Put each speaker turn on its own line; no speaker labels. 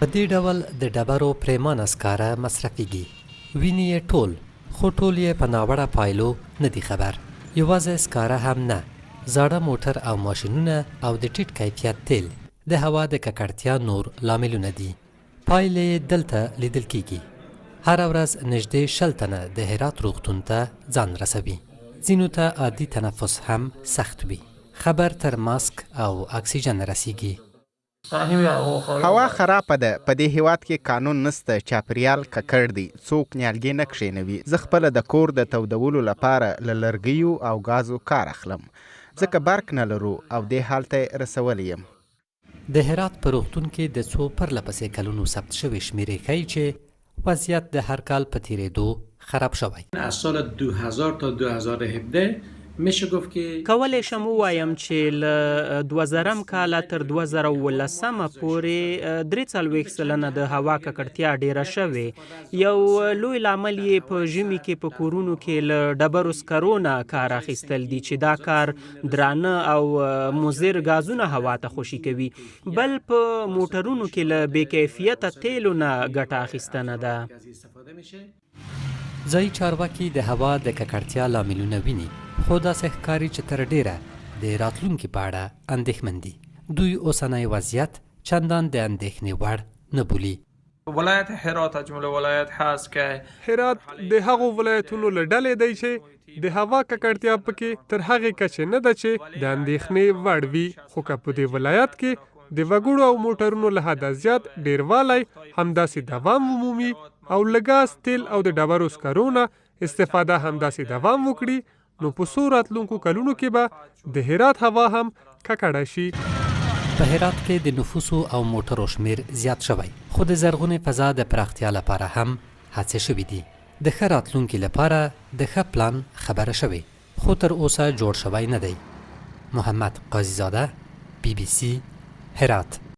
په دې ډول د ډبرو پریمانه سکاره مصرفیږي. ویني یې ټول، خو ټول یې په ناوړه پایلو نه دي خبر. یوازې سکاره هم نه، زاړه موټر او ماشینونه او د ټیټ کیفیت تیل د هوا د ککړتیا نور لاملونه دي. پایلې دلته لیدل کیږي. هره ورځ نږدې 60 تنه د هرات روغتون ته ځان رسوي. ځینو ته عادي تنفس هم سخت وي. خبر تر ماسک او اکسیجن رسیږي.
هوا خرابه ده. په دې هیواد کې قانون نسته. چاپریال ککړ دی. څوک نیالګي نه کښېنوي. زه خپله د کور د تودولو لپاره له لرګیو او غازو کار اخلم، ځکه برق نه لرو او دې حال ته رسولی یم.
د هرات په روغتون کې د څو پرله پسې کلونو ثبت شوې شمیرې ښیي چې وضعیت د هر کال په تیریدو خراب شوی.
از سال 2000 تا 2017 میشه گفت که
کولی شم ووایم چې له 2000 کاله تر 2019 پورې 43 سلنه د هوا ککړتیا ډیره شوې. یو لوی لامل یې په ژمي کې په کورونو کې له ډبرو سکرو نه کار اخیستل دي چې دا کار درانه او مضر غازونه هوا ته خوشي کوي. بل په موټرونو کې له بې کیفیته تیلو نه ګټه اخیستنه ده.
ځایي چارواکي د هوا د ککړتیا لاملونه ویني، خو داسې ښکاري چې تر ډیره د راتلونکي په اړه اندېښمن دي. دوی اوسنی وضعیت چندان د اندېښنې وړ نه بولي.
ولایت هرات از جمله ولایت هست که
هرات د هغو ولایتونو له ډلې دی چې د هوا ککړتیا پکې تر هغې کچې نه ده چې د اندېښنې وړ وي. خو که په دې ولایت کې د وګړو او موټرونو له حده زیات ډیروالی همداسې دوام ومومي او له ګاز، تیل او د ډبرو سکرو نه استفاده همداسې دوام وکړي، نو په څو راتلونکو کلونو کې به د هرات هوا هم ککړه شي.
په هرات کې د نفوسو او موټرو شمیر زیات شوی، خو د زرغونې فضا د پراختیا لپاره هم هڅې شوي دي. د ښه راتلونکي لپاره د ښه پلان خبره شوې، خو تر اوسه جوړ شوی نه دی. محمد قاضی زاده، BBC هرات.